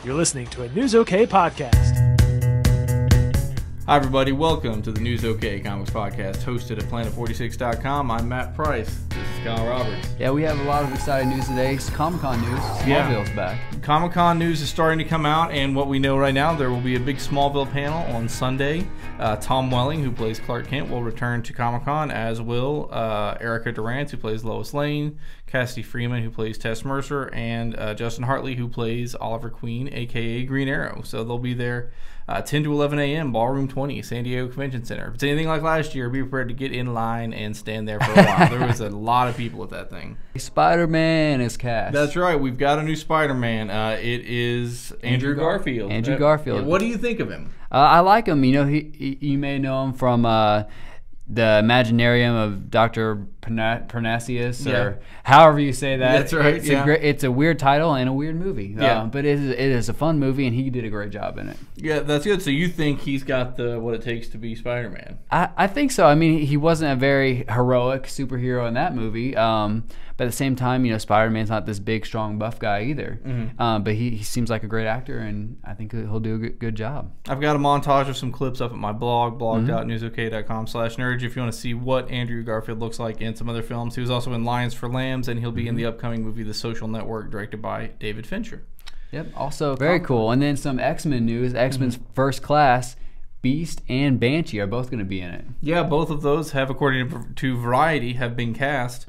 You're listening to a News OK podcast. Hi, everybody. Welcome to the News OK Comics Podcast, hosted at Planet46.com. I'm Matt Price. This is Kyle Roberts. Yeah, we have a lot of exciting news today. It's Comic-Con news. Smallville's back. Comic-Con news is starting to come out, and what we know right now, there will be a big Smallville panel on Sunday. Tom Welling, who plays Clark Kent, will return to Comic-Con, as will Erica Durant, who plays Lois Lane, Cassidy Freeman, who plays Tess Mercer, and Justin Hartley, who plays Oliver Queen, a.k.a. Green Arrow. So they'll be there 10 to 11 a.m., Ballroom 20, San Diego Convention Center. If it's anything like last year, be prepared to get in line and stand there for a while. There was a lot of people at that thing. Spider-Man is cast. That's right. We've got a new Spider-Man. It is Andrew Garfield. Andrew Garfield. What do you think of him? I like him. You know, you may know him from the Imaginarium of Dr. Parnassus, or however you say that. That's right. It's a weird title and a weird movie. But it is a fun movie, and he did a great job in it. Yeah, that's good. So you think he's got what it takes to be Spider-Man? I think so. I mean, he wasn't a very heroic superhero in that movie. But at the same time, you know, Spider-Man's not this big, strong, buff guy either. Mm-hmm. But he seems like a great actor, and I think he'll do a good job. I've got a montage of some clips up at my blog, blog.newsok.com/nerd, if you want to see what Andrew Garfield looks like in some other films. He was also in Lions for Lambs, and he'll be in the upcoming movie The Social Network, directed by David Fincher. Yep, also very cool. And then some X-Men news. X-Men's First Class, Beast and Banshee are both going to be in it. Yeah, both of those have, according to Variety, have been cast.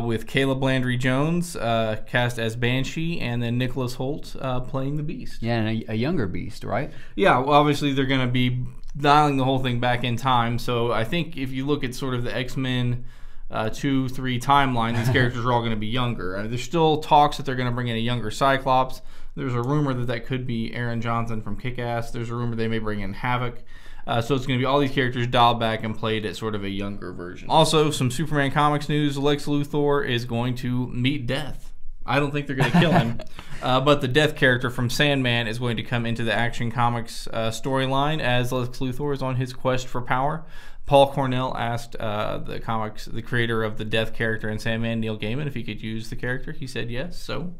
With Caleb Landry Jones cast as Banshee, and then Nicholas Hoult playing the Beast. Yeah, and a younger Beast, right? Yeah, well, obviously they're going to be dialing the whole thing back in time. So I think if you look at sort of the X-Men 2-3 timeline, these characters are all going to be younger. There's still talks that they're going to bring in a younger Cyclops. There's a rumor that could be Aaron Johnson from Kick-Ass. There's a rumor they may bring in Havoc. So it's going to be all these characters dialed back and played at sort of a younger version. Also, some Superman comics news. Lex Luthor is going to meet death. I don't think they're going to kill him. But the death character from Sandman is going to come into the Action Comics storyline as Lex Luthor is on his quest for power. Paul Cornell asked the creator of the death character in Sandman, Neil Gaiman, if he could use the character. He said yes, so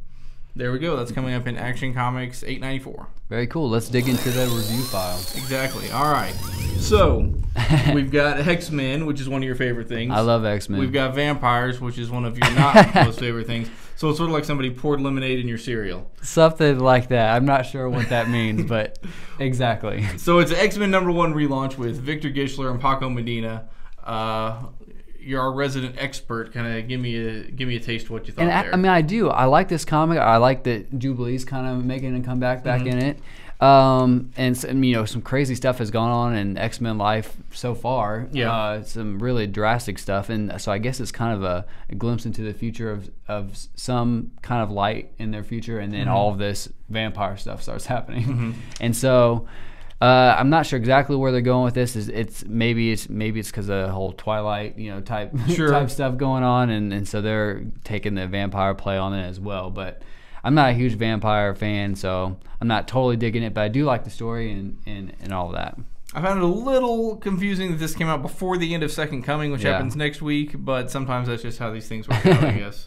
there we go. That's coming up in Action Comics 894. Very cool. Let's dig into the review file. Exactly. All right. So we've got X-Men, which is one of your favorite things. I love X-Men. We've got vampires, which is one of your not most favorite things. So it's sort of like somebody poured lemonade in your cereal. Something like that. I'm not sure what that means, but exactly. So it's X-Men #1 relaunch with Victor Gischler and Paco Medina. You're our resident expert. Kind of give me a taste of what you thought there. I mean, I do. I like this comic. I like that Jubilee's kind of making a comeback back in it. And you know, some crazy stuff has gone on in X-Men life so far. Yeah. Some really drastic stuff, and so I guess it's kind of a glimpse into the future of some kind of light in their future, and then all of this vampire stuff starts happening. And so I'm not sure exactly where they're going with this. Maybe it's because of the whole Twilight, you know, type stuff going on, and so they're taking the vampire play on it as well. But I'm not a huge vampire fan, so I'm not totally digging it. But I do like the story and all of that. I found it a little confusing that this came out before the end of Second Coming, which happens next week. But sometimes that's just how these things work out, I guess.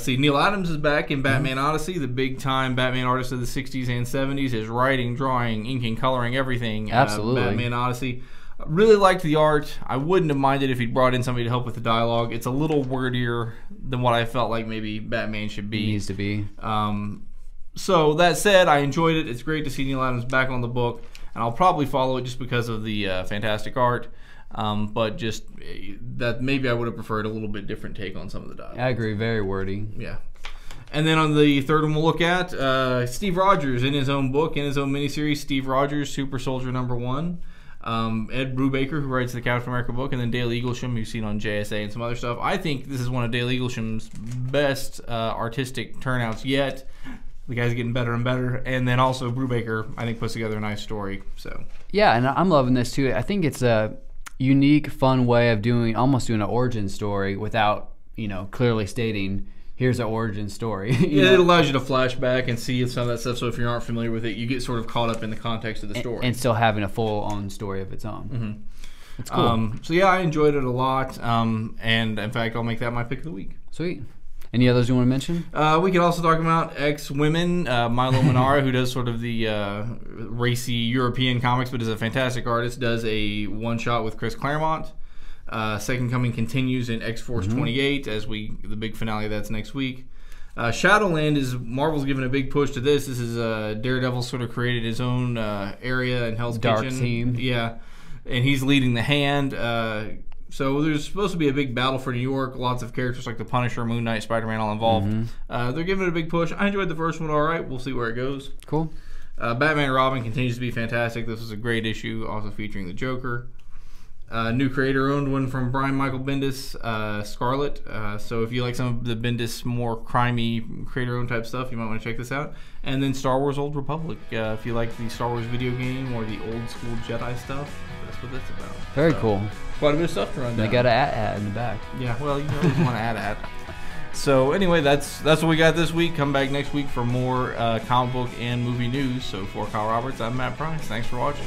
See, Neil Adams is back in Batman Odyssey, the big-time Batman artist of the 60s and 70s. Is writing, drawing, inking, coloring, everything. Absolutely. Batman Odyssey. Really liked the art. I wouldn't have minded if he'd brought in somebody to help with the dialogue. It's a little wordier than what I felt like maybe Batman should be. He needs to be. So that said, I enjoyed it. It's great to see Neil Adams back on the book, and I'll probably follow it just because of the fantastic art. But just that maybe I would have preferred a little bit different take on some of the dialogue. I agree. Very wordy. Yeah. And then on the third one we'll look at, Steve Rogers in his own book, in his own miniseries, Steve Rogers, Super Soldier #1. Ed Brubaker, who writes the Captain America book, and then Dale Eaglesham, who's seen on JSA and some other stuff. I think this is one of Dale Eaglesham's best artistic turnouts yet. The guy's getting better and better. And then also Brubaker, I think, puts together a nice story. So yeah, and I'm loving this too. I think it's a unique, fun way of almost doing an origin story without, you know, clearly stating here's an origin story. It allows you to flash back and see some of that stuff. So if you aren't familiar with it, you get sort of caught up in the context of the story, and still having a full-on story of its own. It's cool. So yeah, I enjoyed it a lot. And in fact, I'll make that my pick of the week. Sweet. Any others you want to mention? We could also talk about X-Women, Milo Manara, who does sort of the racy European comics, but is a fantastic artist, does a one-shot with Chris Claremont. Second Coming continues in X-Force 28 as the big finale of that's next week. Shadowland is Marvel's giving a big push to this. This is Daredevil sort of created his own area in Hell's Dark Kitchen. team. Yeah, and he's leading the hand. So there's supposed to be a big battle for New York. Lots of characters like the Punisher, Moon Knight, Spider-Man all involved. They're giving it a big push. I enjoyed the first one all right. We'll see where it goes. Cool. Batman and Robin continues to be fantastic. This was a great issue, also featuring the Joker. New creator-owned one from Brian Michael Bendis, Scarlet. So if you like some of the Bendis more crimey creator-owned type stuff, you might want to check this out. And then Star Wars Old Republic. If you like the Star Wars video game or the old school Jedi stuff, that's what that's about. Very cool. Quite a bit of stuff to run down. They got an at in the back. Yeah, well, you always want to add at. So anyway, that's what we got this week. Come back next week for more comic book and movie news. So for Kyle Roberts, I'm Matt Price. Thanks for watching.